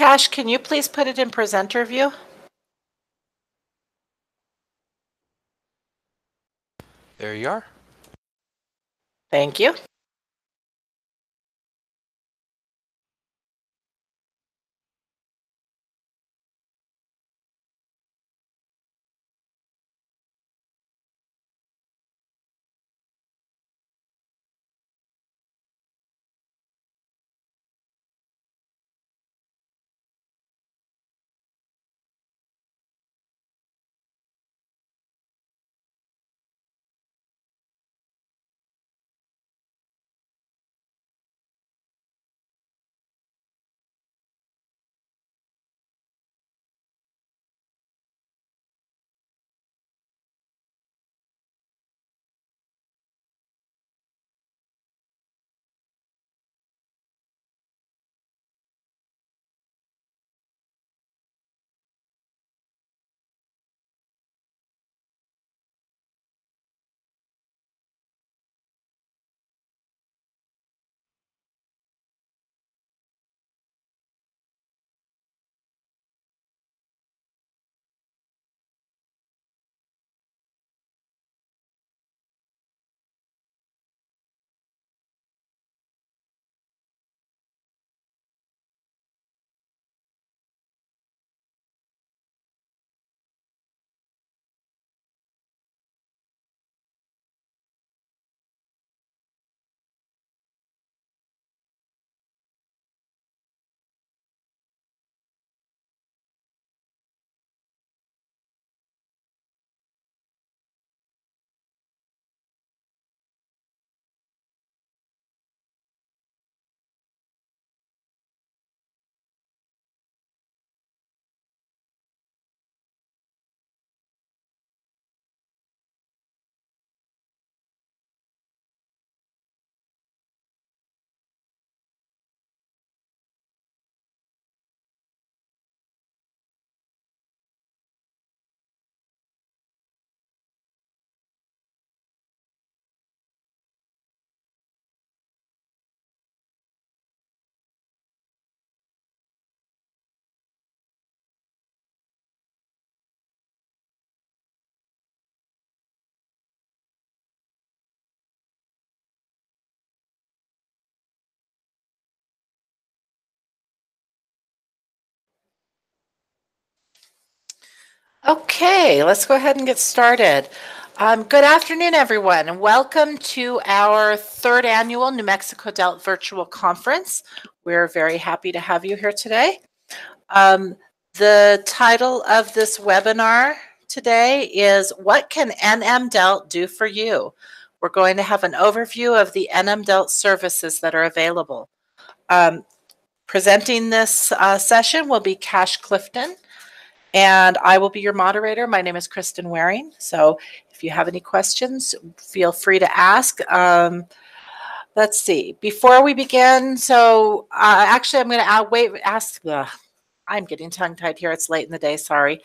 Cash, can you please put it in presenter view? There you are. Thank you. Okay, let's go ahead and get started. Good afternoon, everyone, and welcome to our third annual New Mexico DELT Virtual Conference. We're very happy to have you here today. The title of this webinar today is What Can NMDELT Do for You? We're going to have an overview of the NMDELT services that are available. Presenting this session will be Cash Clifton, and I will be your moderator. My name is Kristen Waring. So if you have any questions, feel free to ask. Let's see. Before we begin, so actually I'm going to I'm getting tongue-tied here. It's late in the day. Sorry.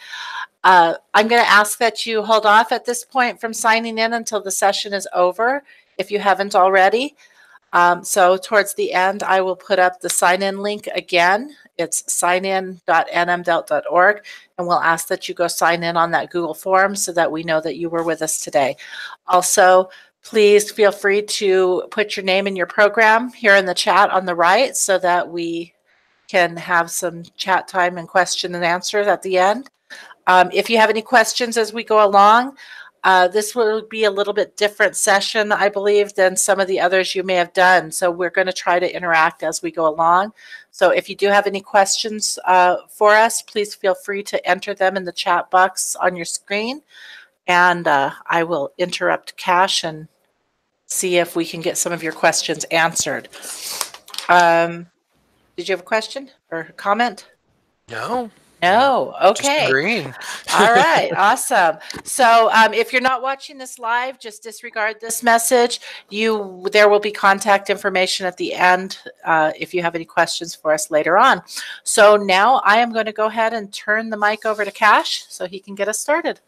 I'm going to ask that you hold off at this point from signing in until the session is over, if you haven't already. So towards the end, I will put up the sign-in link again. It's signin.nmdelt.org, and we'll ask that you go sign in on that Google form so that we know that you were with us today. Also, please feel free to put your name and your program here in the chat on the right so that we can have some chat time and question and answers at the end. If you have any questions as we go along, this will be a little bit different session, I believe, than some of the others you may have done. So we're going to try to interact as we go along. So if you do have any questions for us, please feel free to enter them in the chat box on your screen. And I will interrupt Cash and see if we can get some of your questions answered. Did you have a question or a comment? No. No. Okay. Just agreeing. All right. Awesome. So if you're not watching this live, just disregard this message. There will be contact information at the end if you have any questions for us later on. So now I am going to go ahead and turn the mic over to Cash so he can get us started.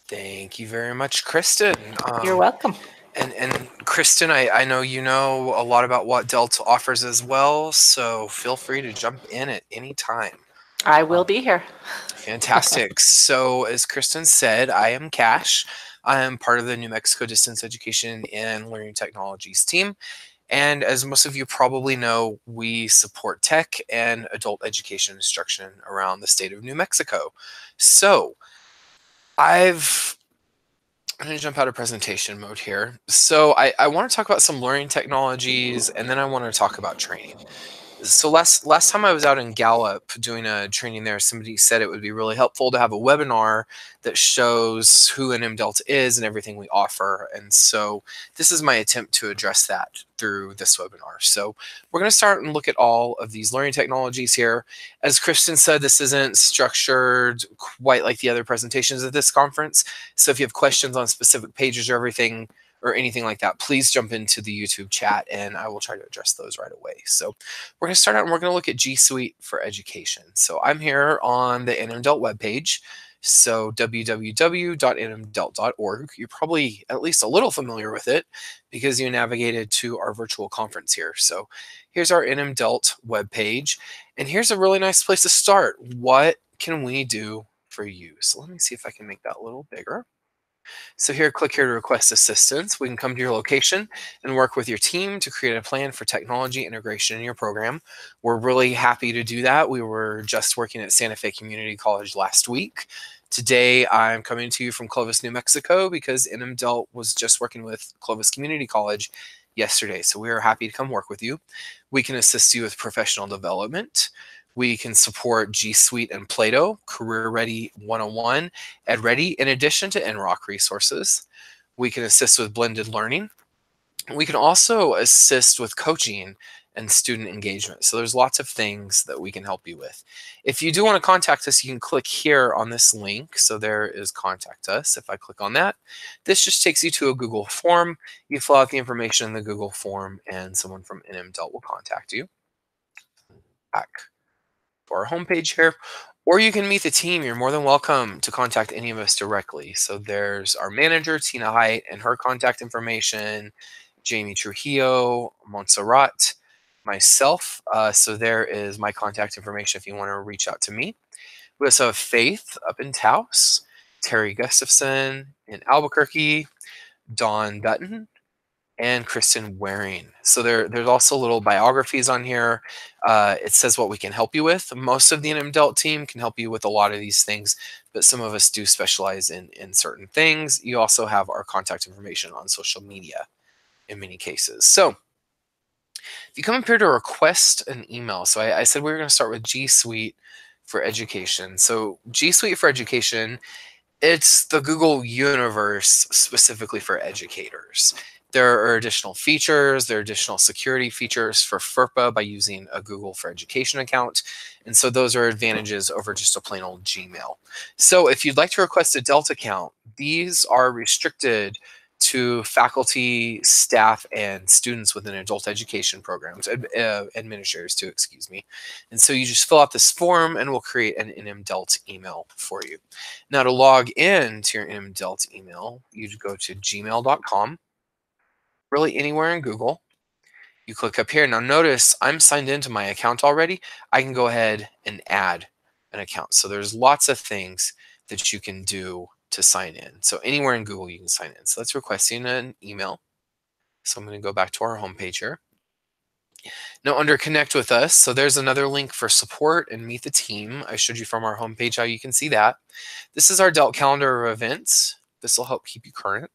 Thank you very much, Kristen. You're welcome. And Kristen, I know you know a lot about what DELT offers as well, so feel free to jump in at any time. I will be here. Fantastic. So as Kristen said, I am Cash. I am part of the New Mexico Distance Education and Learning Technologies team. And as most of you probably know, we support tech and adult education instruction around the state of New Mexico. So I'm going to jump out of presentation mode here. So I want to talk about some learning technologies, and then I want to talk about training. So last time I was out in Gallup doing a training there, somebody said it would be really helpful to have a webinar that shows who NMDELT is and everything we offer. And so this is my attempt to address that through this webinar. So we're going to start and look at all of these learning technologies here. As Kristen said, this isn't structured quite like the other presentations at this conference. So if you have questions on specific pages or everything, or anything like that, please jump into the YouTube chat and I will try to address those right away. So we're going to start out and we're going to look at G Suite for Education. So I'm here on the NMDELT webpage. So www.nmdelt.org. You're probably at least a little familiar with it because you navigated to our virtual conference here. So here's our NMDELT webpage. And here's a really nice place to start. What can we do for you? So let me see if I can make that a little bigger. So here, click here to request assistance. We can come to your location and work with your team to create a plan for technology integration in your program. We're really happy to do that. We were just working at Santa Fe Community College last week. Today, I'm coming to you from Clovis, New Mexico, because NMDELT was just working with Clovis Community College yesterday. So we are happy to come work with you. We can assist you with professional development. We can support G Suite and Plato, Career Ready 101, EdReady, in addition to InRock Resources. We can assist with blended learning. We can also assist with coaching and student engagement. So there's lots of things that we can help you with. If you do want to contact us, you can click here on this link. So there is contact us. If I click on that, this just takes you to a Google form. You fill out the information in the Google form and someone from NMDELT will contact you. Back to our homepage here, or you can meet the team. You're more than welcome to contact any of us directly. So there's our manager, Tina Height, and her contact information, Jamie Trujillo, Montserrat, myself. So there is my contact information if you want to reach out to me. We also have Faith up in Taos, Terry Gustafson in Albuquerque, Dawn Dutton, and Kristen Waring. So there's also little biographies on here. It says what we can help you with. Most of the NMDELT team can help you with a lot of these things, but some of us do specialize in certain things. You also have our contact information on social media in many cases. So if you come up here to request an email, so I said we were going to start with G Suite for Education. So G Suite for Education, it's the Google universe specifically for educators. There are additional features, there are additional security features for FERPA by using a Google for Education account. And so those are advantages over just a plain old Gmail. So if you'd like to request a DELT account, these are restricted to faculty, staff, and students within adult education programs, administrators too, excuse me. And so you just fill out this form and we'll create an NMDELT email for you. Now to log in to your NMDELT email, you go to gmail.com, really anywhere in Google. You click up here. Now notice I'm signed into my account already. I can go ahead and add an account. So there's lots of things that you can do to sign in. So anywhere in Google you can sign in. So let's request an email. So I'm going to go back to our homepage here. Now under Connect with Us, so there's another link for support and meet the team. I showed you from our homepage how you can see that. This is our DELT calendar of events. This will help keep you current.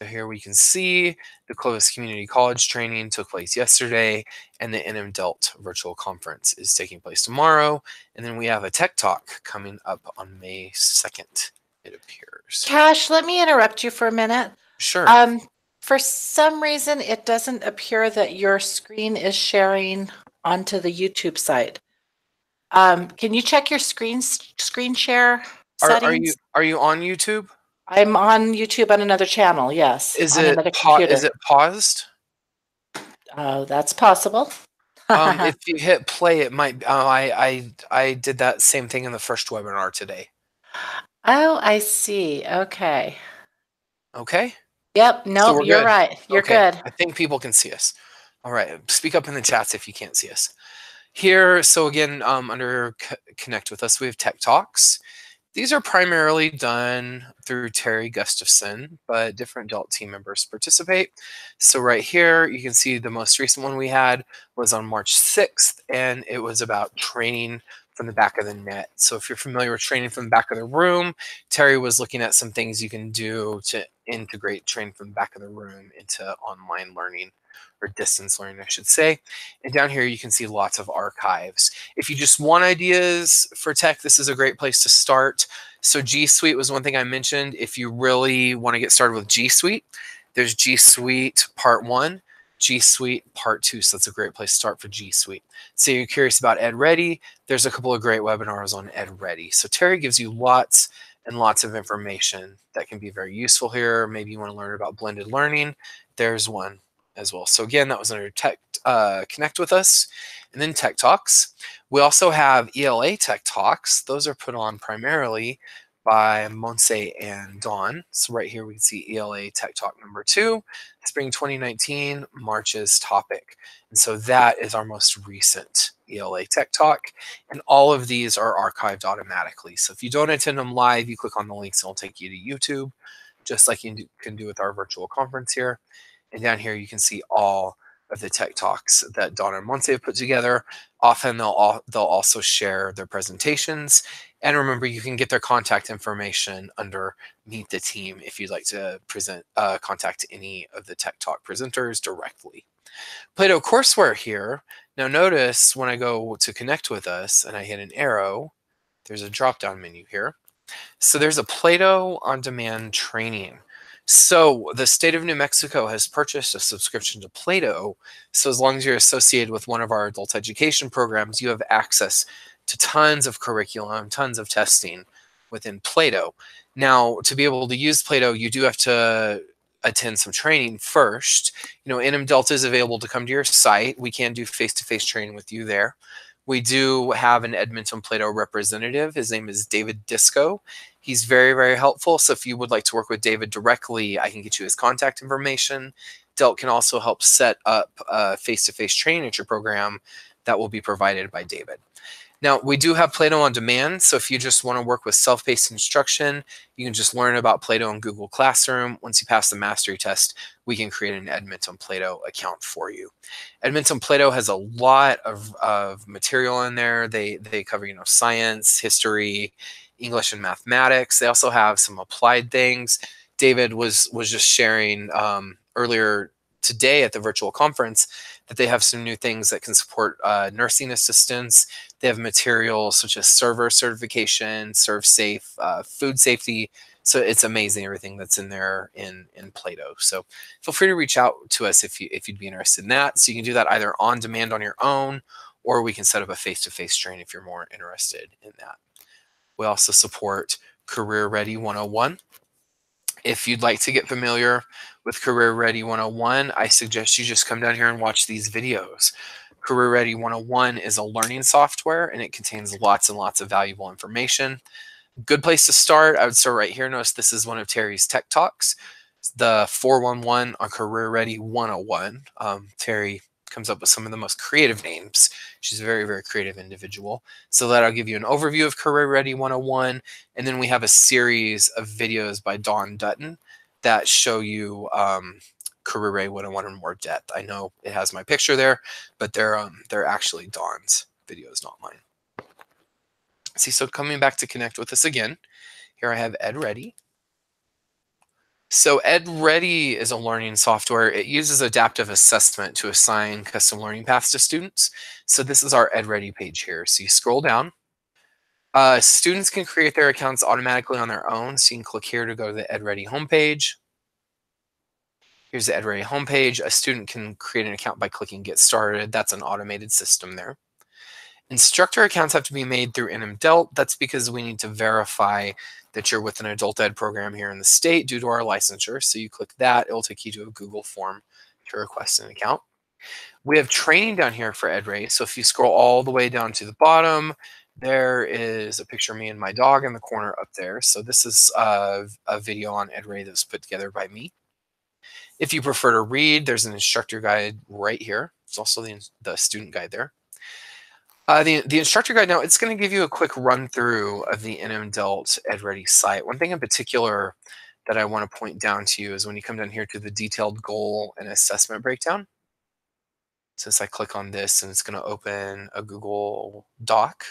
So here we can see the Clovis Community College training took place yesterday, and the NMDELT virtual conference is taking place tomorrow. And then we have a Tech Talk coming up on May 2nd, it appears. Cash, let me interrupt you for a minute. Sure. For some reason, it doesn't appear that your screen is sharing onto the YouTube site. Can you check your screen share settings? Are you on YouTube? I'm on YouTube on another channel, yes. Is on it another computer. Is it paused? Oh, that's possible. If you hit play, it might. I did that same thing in the first webinar today. Oh, I see. Okay. Okay. Yep. No, So you're right. You're okay. good. I think people can see us. All right. Speak up in the chats if you can't see us. Here, so again, under Connect with Us, we have Tech Talks. These are primarily done through Terry Gustafson, but different DELT team members participate. So right here, you can see the most recent one we had was on March 6th, and it was about training from the back of the net. So if you're familiar with training from the back of the room, Terry was looking at some things you can do to integrate training from the back of the room into online learning, or distance learning, I should say. And down here, you can see lots of archives. If you just want ideas for tech, this is a great place to start. So G Suite was one thing I mentioned. If you really want to get started with G Suite, there's G Suite Part 1, G Suite Part 2. So that's a great place to start for G Suite. So you're curious about EdReady, there's a couple of great webinars on EdReady. So Terry gives you lots and lots of information that can be very useful here. Maybe you want to learn about blended learning. There's one as well. So again, that was under Tech Connect with Us, and then Tech Talks. We also have ELA Tech Talks. Those are put on primarily by Monse and Dawn. So right here we can see ELA Tech Talk number 2, Spring 2019, March's topic. And so that is our most recent ELA Tech Talk. And all of these are archived automatically. So if you don't attend them live, you click on the links and it'll take you to YouTube, just like you can do with our virtual conference here. And down here, you can see all of the tech talks that Dawn and Monse have put together. Often they'll also share their presentations. And remember, you can get their contact information under Meet the Team if you'd like to contact any of the Tech Talk presenters directly. Plato courseware here. Now notice when I go to Connect with Us and I hit an arrow, there's a drop-down menu here. So there's a Plato on-demand training. So the state of New Mexico has purchased a subscription to Plato. So as long as you're associated with one of our adult education programs, you have access to tons of curriculum, tons of testing within Plato. Now, to be able to use Plato, you do have to attend some training first. You know, NMDELT is available to come to your site. We can do face-to-face training with you there. We do have an Edmonton Plato representative. His name is David Disco. He's very, very helpful. So if you would like to work with David directly, I can get you his contact information. DELT can also help set up a face-to-face training at your program that will be provided by David. Now, we do have Plato on demand. So if you just want to work with self-paced instruction, you can just learn about Plato in Google Classroom. Once you pass the mastery test, we can create an Edmonton Plato account for you. Edmonton Plato has a lot of material in there. They cover, you know, science, history, English and mathematics. They also have some applied things. David was just sharing earlier today at the virtual conference that they have some new things that can support nursing assistants. They have materials such as server certification, serve safe, food safety. So it's amazing everything that's in there in Plato. So feel free to reach out to us if you'd be interested in that. So you can do that either on demand on your own, or we can set up a face-to-face training if you're more interested in that. We also support Career Ready 101. If you'd like to get familiar with Career Ready 101, I suggest you just come down here and watch these videos. Career Ready 101 is a learning software, and it contains lots and lots of valuable information. Good place to start, I would start right here. Notice this is one of Terry's Tech Talks, the 411 on Career Ready 101. Terry comes up with some of the most creative names. She's a very, very creative individual. So that'll give you an overview of Career Ready 101. And then we have a series of videos by Dawn Dutton that show you Career Ready 101 in more depth. I know it has my picture there, but they're actually Dawn's videos, not mine. See, so coming back to Connect with Us again, here I have EdReady. So EdReady is a learning software. It uses adaptive assessment to assign custom learning paths to students. So this is our EdReady page here. So you scroll down. Students can create their accounts automatically on their own. So you can click here to go to the EdReady homepage. Here's the EdReady homepage. A student can create an account by clicking Get Started. That's an automated system there. Instructor accounts have to be made through NMDELT. That's because we need to verify that you're with an adult ed program here in the state due to our licensure. So you click that, it'll take you to a Google form to request an account. We have training down here for EdReady. So if you scroll all the way down to the bottom, there is a picture of me and my dog in the corner up there. So this is a video on EdReady that was put together by me. If you prefer to read, there's an instructor guide right here. There's also the student guide there. The instructor guide now, it's going to give you a quick run through of the NMDELT EdReady site. One thing in particular that I want to point down to you is when you come down here to the detailed goal and assessment breakdown. Since I click on this, and it's going to open a Google Doc.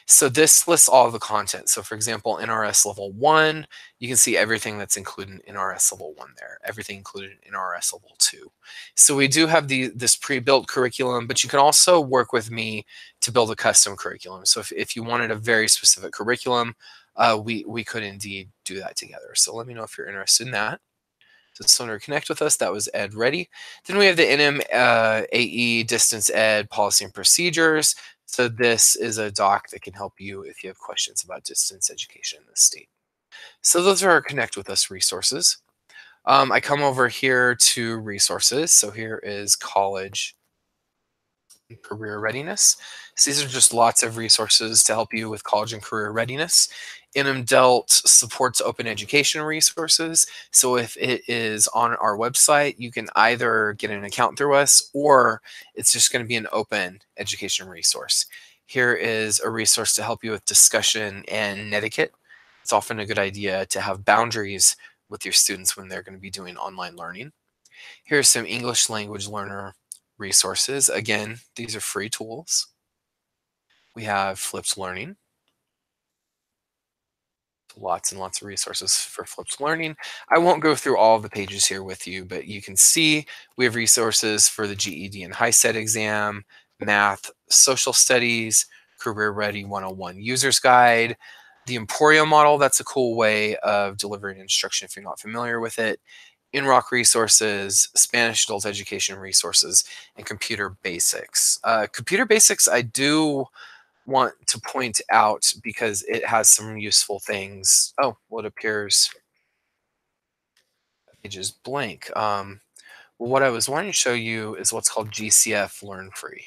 So this lists all of the content. So for example, NRS level 1, you can see everything that's included in NRS level 1 there, everything included in NRS level 2. So we do have this pre-built curriculum, but you can also work with me to build a custom curriculum. So if you wanted a very specific curriculum, we could indeed do that together. So let me know if you're interested in that. So to connect with us, that was EdReady. Then we have the NMAE Distance Ed Policy and Procedures. So this is a doc that can help you if you have questions about distance education in the state. So those are our Connect with Us resources. I come over here to resources. So here is college and career readiness. So these are just lots of resources to help you with college and career readiness. NMDELT supports open education resources. So if it is on our website, you can either get an account through us, or it's just going to be an open education resource. Here is a resource to help you with discussion and netiquette. It's often a good idea to have boundaries with your students when they're going to be doing online learning. Here's some English language learner resources. Again, these are free tools. We have Flipped Learning. Lots and lots of resources for flipped learning. I won't go through all of the pages here with you, but you can see we have resources for the GED and HiSET exam, math, social studies, career ready 101 user's guide, the Emporio model. That's a cool way of delivering instruction if you're not familiar with it. InRock Resources, Spanish adult education resources, and computer basics. Computer basics, I do want to point out because it has some useful things. Oh, well, it appears the page is blank. Well, what I was wanting to show you is what's called GCF Learn Free.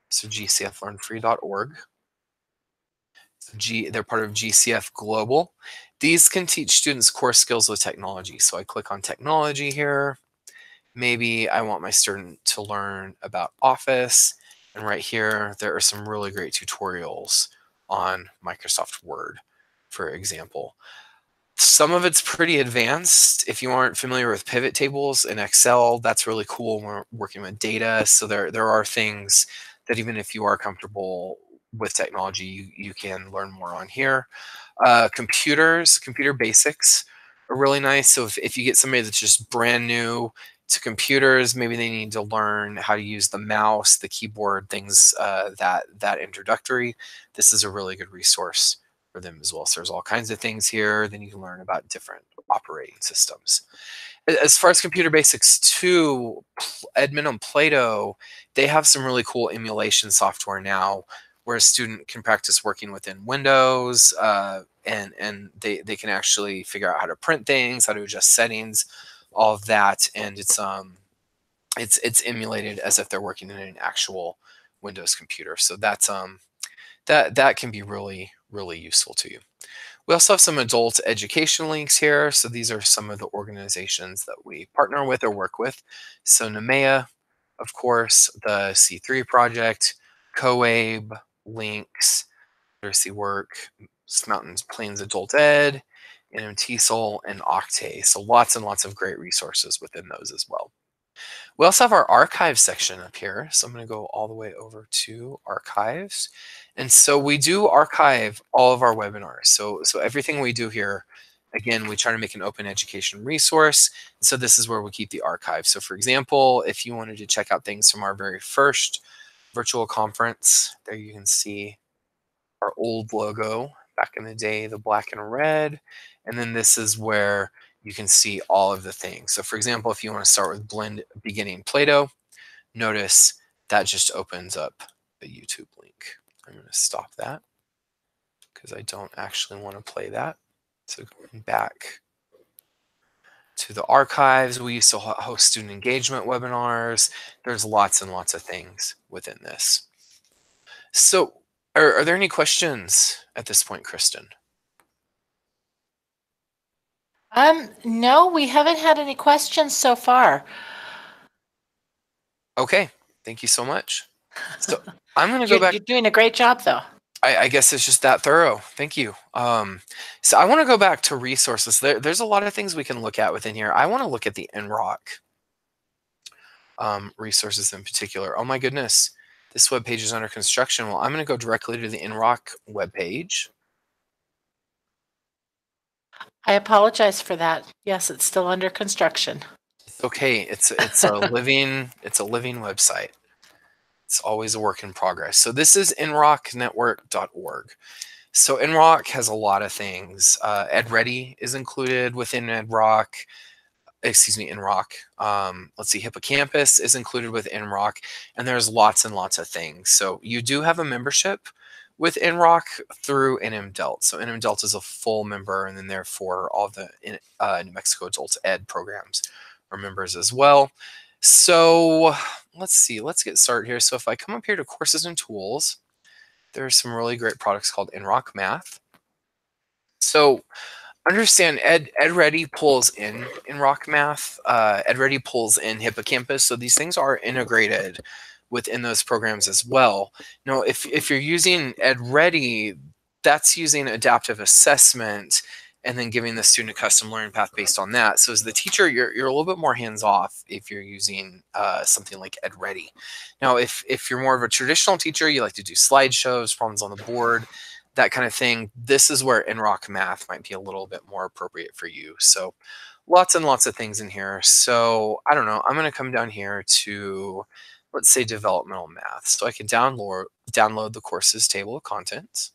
So gcflearnfree.org. They're part of GCF Global. These can teach students core skills with technology. So I click on technology here. Maybe I want my student to learn about Office. And right here, there are some really great tutorials on Microsoft Word, for example. Some of it's pretty advanced. If you aren't familiar with pivot tables in Excel, that's really cool when we're working with data. So there are things that even if you are comfortable with technology, you can learn more on here. Computer basics are really nice. So if you get somebody that's just brand new to computers, maybe they need to learn how to use the mouse, the keyboard, things that introductory. This is a really good resource for them as well. So there's all kinds of things here. Then you can learn about different operating systems. As far as computer basics too, Edmund and Plato, they have some really cool emulation software now where a student can practice working within Windows and they can actually figure out how to print things, how to adjust settings, all of that, and it's emulated as if they're working in an actual Windows computer. So that's that can be really useful to you. We also have some adult education links here. So these are some of the organizations that we partner with or work with. So NMEA, of course, the C3 project, COABE, Links, Literacy Work, Mountains Plains Adult Ed, NMTESOL, and Octave. So lots and lots of great resources within those as well. We also have our archive section up here. So I'm going to go all the way over to archives. And so we do archive all of our webinars. So everything we do here, again, we try to make an open education resource. So this is where we keep the archive. So for example, if you wanted to check out things from our very first virtual conference, there you can see our old logo back in the day, the black and red. And then this is where you can see all of the things. So for example, if you want to start with Blend Beginning Plato, notice that just opens up a YouTube link. I'm going to stop that because I don't actually want to play that. So going back to the archives, we used to host student engagement webinars. There's lots and lots of things within this. So are there any questions at this point, Kristen? No, we haven't had any questions so far. Okay, thank you so much. So I'm going to go back. You're doing a great job, though. I guess it's just that thorough. Thank you. So I want to go back to resources. There's a lot of things we can look at within here. I want to look at the InRock resources in particular. Oh my goodness, this web page is under construction. Well, I'm going to go directly to the InRock web page. I apologize for that. Yes, it's still under construction. It's okay. It's a living website. It's always a work in progress. So this is inrocknetwork.org. So InRock has a lot of things. EdReady is included within InRock. Let's see, Hippocampus is included with InRock, and there's lots and lots of things. So you do have a membership with InRock through NMDELT. So NMDELT is a full member, and then therefore all the New Mexico Adult Ed programs are members as well. So let's see, let's get started here. So if I come up here to courses and tools, there's some really great products called InRock Math. So understand EdReady pulls in InRock Math, EdReady pulls in Hippocampus. So these things are integrated within those programs as well. Now, if you're using EdReady, that's using adaptive assessment and then giving the student a custom learning path based on that. So as the teacher, you're a little bit more hands-off if you're using something like EdReady. Now, if you're more of a traditional teacher, you like to do slideshows, problems on the board, that kind of thing, this is where InRock Math might be a little bit more appropriate for you. So lots and lots of things in here. So I don't know, I'm going to come down here to, let's say, developmental math. So I can download the courses table of contents.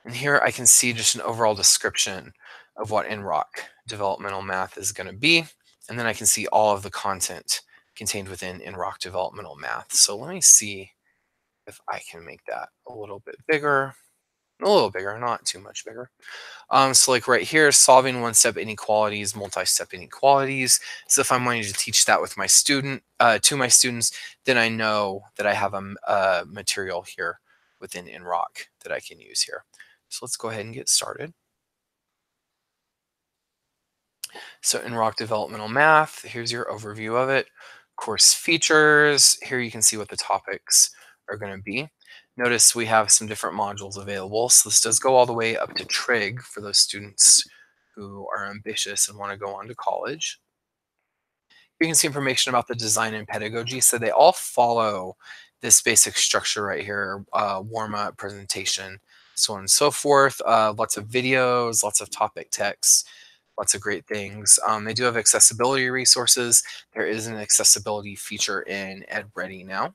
And here I can see just an overall description of what InRock developmental math is going to be. And then I can see all of the content contained within InRock developmental math. So let me see if I can make that a little bit bigger, not too much bigger. So like right here, solving one-step inequalities, multi-step inequalities. So if I'm wanting to teach that with my student, to my students, then I know that I have a material here within InRock that I can use here. So let's go ahead and get started. So InRock developmental math, here's your overview of it. Course features, here you can see what the topics are going to be. Notice we have some different modules available. So this does go all the way up to trig for those students who are ambitious and want to go on to college. You can see information about the design and pedagogy. So they all follow this basic structure right here, warm-up, presentation, so on and so forth. Lots of videos, lots of topic texts, lots of great things. They do have accessibility resources. There is an accessibility feature in EdReady now.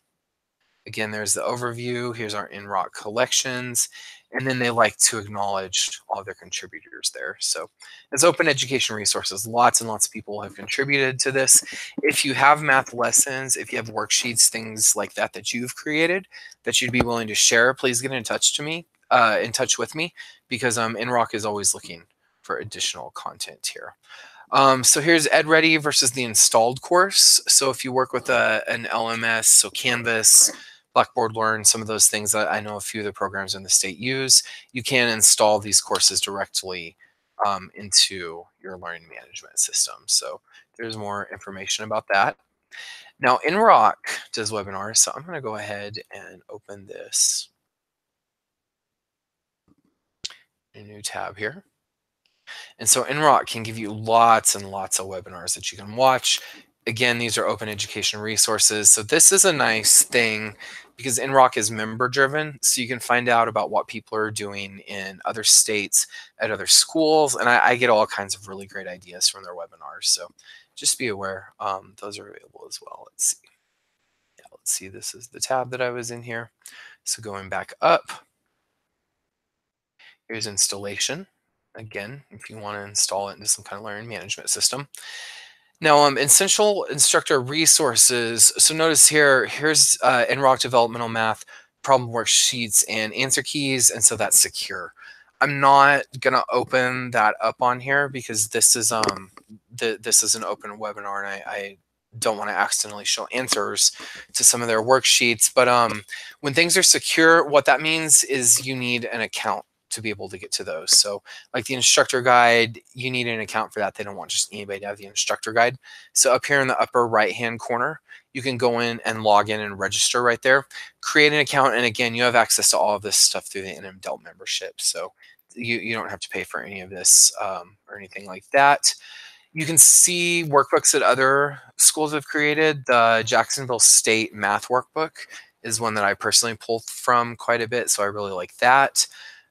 Again, there's the overview. Here's our InRock collections. And then they like to acknowledge all their contributors there. So it's open education resources. Lots and lots of people have contributed to this. If you have math lessons, if you have worksheets, things like that that you've created that you'd be willing to share, please get in touch with me, because InRock is always looking for additional content here. So here's EdReady versus the installed course. So if you work with an LMS, so Canvas, Blackboard Learn, some of those things that I know a few of the programs in the state use, you can install these courses directly into your learning management system. So there's more information about that. Now InRock does webinars, so I'm going to go ahead and open this in a new tab here. And so InRock can give you lots and lots of webinars that you can watch. Again, these are open education resources. So this is a nice thing because InRock is member driven. So you can find out about what people are doing in other states at other schools. And I get all kinds of really great ideas from their webinars. So just be aware, those are available as well. Let's see. Yeah, let's see. This is the tab that I was in here. So going back up, here's installation. Again, if you want to install it into some kind of learning management system. Now, essential instructor resources. So notice here's InRock developmental math, problem worksheets, and answer keys, and so that's secure. I'm not gonna open that up on here because this is this is an open webinar, and I don't want to accidentally show answers to some of their worksheets. But when things are secure, what that means is you need an account to be able to get to those. So like the instructor guide, you need an account for that. They don't want just anybody to have the instructor guide. So up here in the upper right-hand corner, you can go in and log in and register right there, create an account. And again, you have access to all of this stuff through the NMDELT membership. So you don't have to pay for any of this or anything like that. You can see workbooks that other schools have created. The Jacksonville State Math Workbook is one that I personally pulled from quite a bit, so I really like that.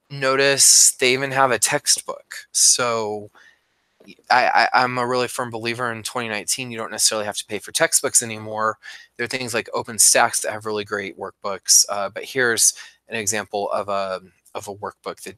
Notice they even have a textbook. So I'm a really firm believer in 2019, you don't necessarily have to pay for textbooks anymore. There are things like OpenStax that have really great workbooks, but here's an example of a workbook a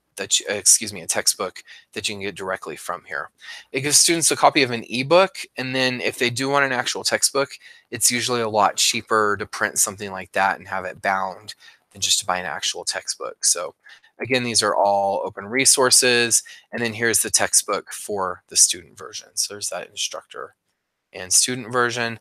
textbook that you can get directly from here. It gives students a copy of an ebook, and then if they do want an actual textbook, it's usually a lot cheaper to print something like that and have it bound than just to buy an actual textbook. So again, these are all open resources, and then here's the textbook for the student version. So there's that instructor and student version.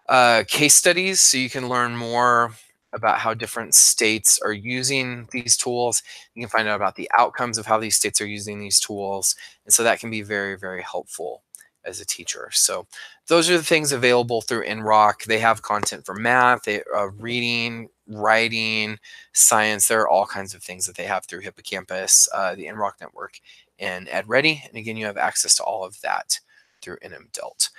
Case studies, so you can learn more about how different states are using these tools. You can find out about the outcomes of how these states are using these tools. And so that can be very, very helpful as a teacher. So those are the things available through InRock. They have content for math, reading, writing, science. There are all kinds of things that they have through Hippocampus, the InRock network, and EdReady. And again, you have access to all of that through NMDELT.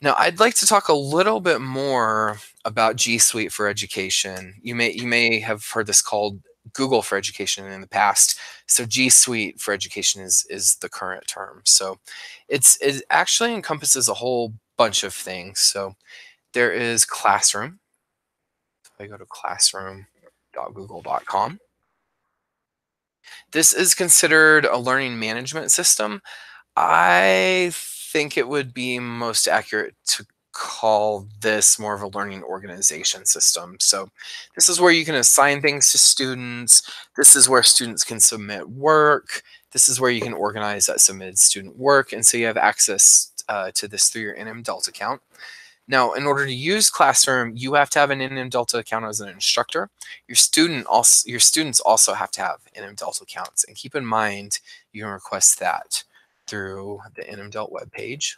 Now, I'd like to talk a little bit more about G Suite for Education. You may have heard this called Google for Education in the past. So G Suite for Education is the current term. So it actually encompasses a whole bunch of things. So there is Classroom. So I go to classroom.google.com. This is considered a learning management system. I think it would be most accurate to call this more of a learning organization system. So this is where you can assign things to students. This is where students can submit work. This is where you can organize that submitted student work. And so you have access to this through your NMDELT account. Now, in order to use Classroom, you have to have an NMDELT account as an instructor. Your students also have to have NMDELT accounts. And keep in mind, you can request that through the NMDELT webpage.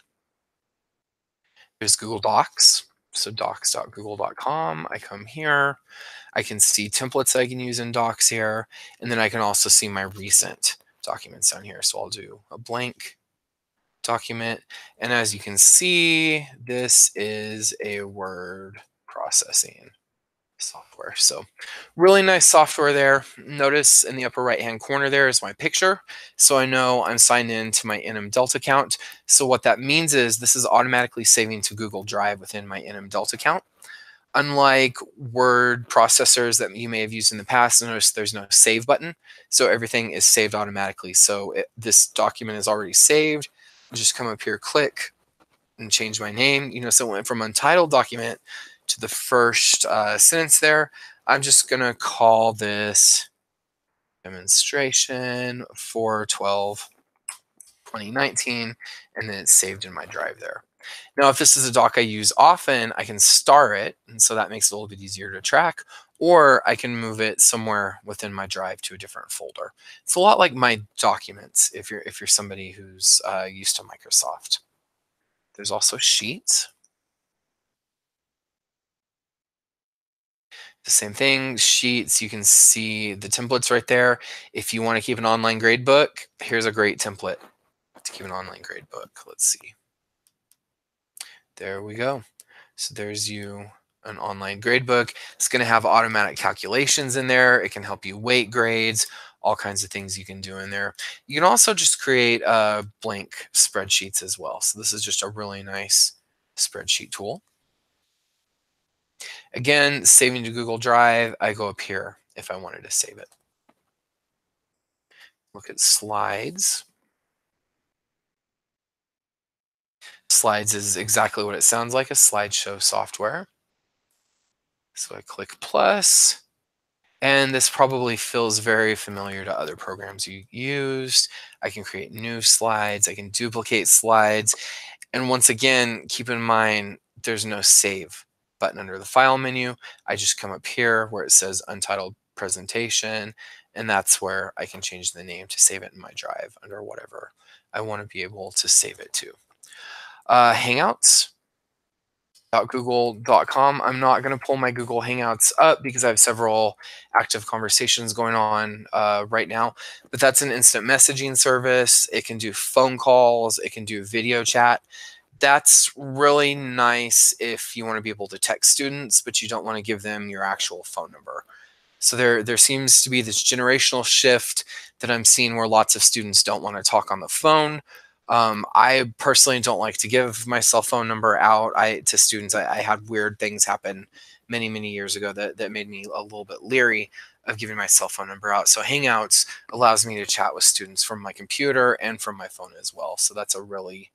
There's Google Docs, so docs.google.com. I come here. I can see templates I can use in Docs here, and then I can also see my recent documents down here. So I'll do a blank document, and as you can see, this is a word processing software. So really nice software there. Notice in the upper right hand corner there is my picture. So I know I'm signed in to my NMDELT account. So what that means is this is automatically saving to Google Drive within my NMDELT account. Unlike word processors that you may have used in the past, notice there's no save button. So everything is saved automatically. So this document is already saved. I'll just come up here, click, and change my name. So it went from untitled document to the first sentence there. I'm just going to call this demonstration 4/12/2019, and then it's saved in my drive there. Now, if this is a doc I use often, I can star it, and so that makes it a little bit easier to track, or I can move it somewhere within my drive to a different folder. It's a lot like my documents if you're somebody who's used to Microsoft. There's also Sheets. The same thing, Sheets, you can see the templates right there. If you want to keep an online grade book, here's a great template to keep an online grade book. Let's see. There we go. So there's an online grade book. It's going to have automatic calculations in there. It can help you weight grades, all kinds of things you can do in there. You can also just create blank spreadsheets as well. So this is just a really nice spreadsheet tool. Again, saving to Google Drive, I go up here if I wanted to save it. Look at Slides. Slides is exactly what it sounds like, a slideshow software. So I click plus, and this probably feels very familiar to other programs you used. I can create new slides, I can duplicate slides, and once again, keep in mind, there's no save button under the file menu. I just come up here where it says untitled presentation, and that's where I can change the name to save it in my drive under whatever I want to be able to save it to. Hangouts. Google.com. I'm not going to pull my Google Hangouts up because I have several active conversations going on right now, but that's an instant messaging service. It can do phone calls. It can do video chat. That's really nice if you want to be able to text students, but you don't want to give them your actual phone number. So there seems to be this generational shift that I'm seeing where lots of students don't want to talk on the phone. I personally don't like to give my cell phone number out to students. I had weird things happen many, many years ago that made me a little bit leery of giving my cell phone number out. So Hangouts allows me to chat with students from my computer and from my phone as well. So that's a really,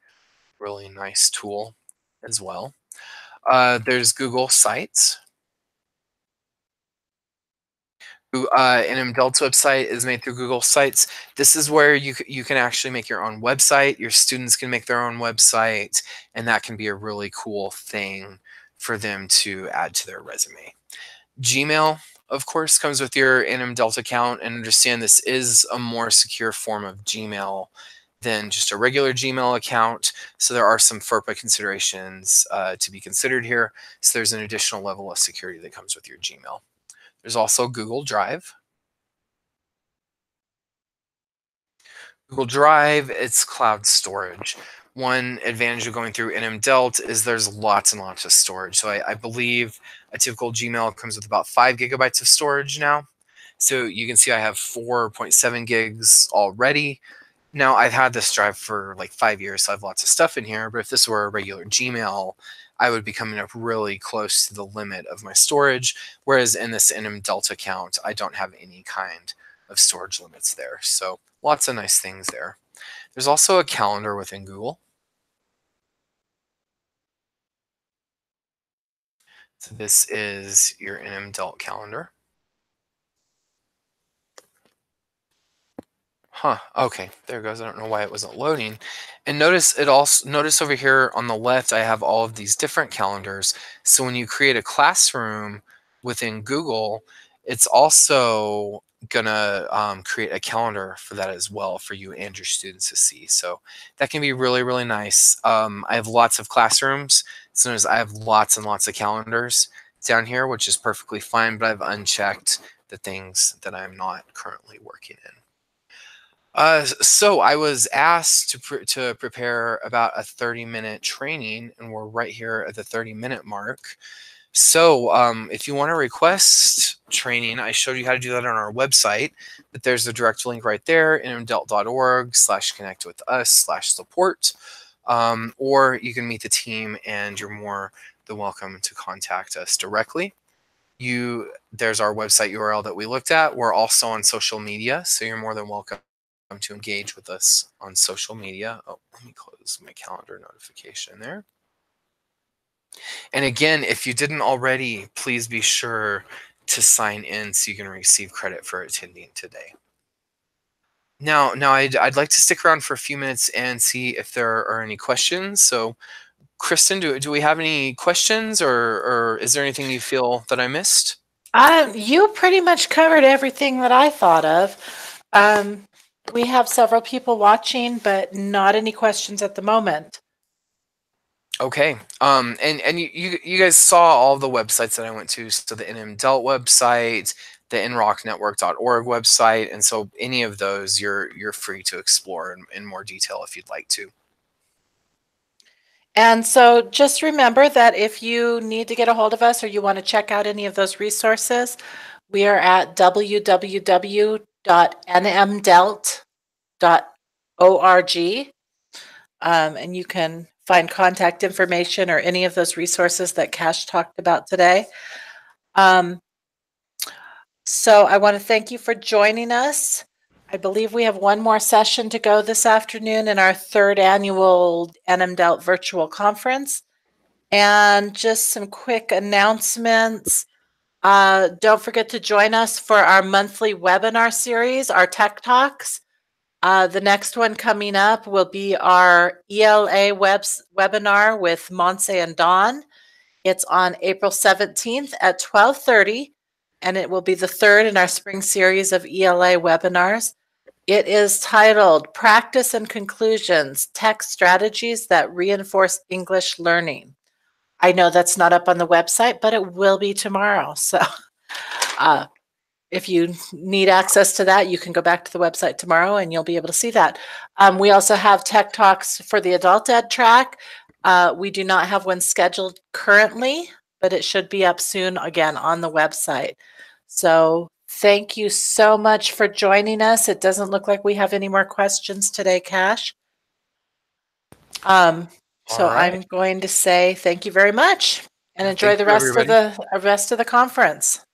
really nice tool as well. There's Google Sites. NMDELT's website is made through Google Sites. This is where you can actually make your own website. Your students can make their own website, and that can be a really cool thing for them to add to their resume. Gmail, of course, comes with your NMDELT account, and understand this is a more secure form of Gmail than just a regular Gmail account. So there are some FERPA considerations to be considered here. So there's an additional level of security that comes with your Gmail. There's also Google Drive. Google Drive, it's cloud storage. One advantage of going through NMDELT is there's lots and lots of storage. So I believe a typical Gmail comes with about 5 gigabytes of storage now. So you can see I have 4.7 gigs already. Now, I've had this drive for like 5 years, so I have lots of stuff in here. But if this were a regular Gmail, I would be coming up really close to the limit of my storage. Whereas in this NMDELT account, I don't have any kind of storage limits there. So lots of nice things there. There's also a calendar within Google. So this is your NMDELT calendar. Okay, there it goes. I don't know why it wasn't loading. And notice over here on the left, I have all of these different calendars. So when you create a classroom within Google, it's also gonna create a calendar for that as well for you and your students to see. So that can be really, really nice. I have lots of classrooms. So I have lots and lots of calendars down here, which is perfectly fine, but I've unchecked the things that I'm not currently working in. So I was asked to prepare about a 30-minute training, and we're right here at the 30-minute mark. So if you want to request training, I showed you how to do that on our website, but there's a direct link right there, nmdelt.org/connect-with-us/support, or you can meet the team, and you're more than welcome to contact us directly. There's our website URL that we looked at. We're also on social media, so you're more than welcome to engage with us on social media. Oh, let me close my calendar notification there. And again, if you didn't already, please be sure to sign in so you can receive credit for attending today. Now I'd like to stick around for a few minutes and see if there are any questions. So Kristen, do we have any questions, or is there anything you feel that I missed? You pretty much covered everything that I thought of. We have several people watching, but not any questions at the moment. Okay. And you guys saw all the websites that I went to. So the NMDELT website, the InRockNetwork.org website, and so any of those you're free to explore in more detail if you'd like to. And so just remember that if you need to get a hold of us or you want to check out any of those resources, we are at www.nmdelt.org. And you can find contact information or any of those resources that Cash talked about today. So I want to thank you for joining us. I believe we have one more session to go this afternoon in our 3rd annual NMDELT virtual conference. And just some quick announcements. Don't forget to join us for our monthly webinar series, our Tech Talks. The next one coming up will be our ELA webinar with Monse and Dawn. It's on April 17th at 12:30. and it will be the third in our spring series of ELA webinars. It is titled Practice and Conclusions, Tech Strategies that Reinforce English Learning. I know that's not up on the website, but it will be tomorrow. So if you need access to that, you can go back to the website tomorrow and you'll be able to see that. We also have Tech Talks for the Adult Ed track. We do not have one scheduled currently, but it should be up soon again on the website. So thank you so much for joining us. It doesn't look like we have any more questions today, Cash. So right. I'm going to say thank you very much and enjoy the rest of the conference.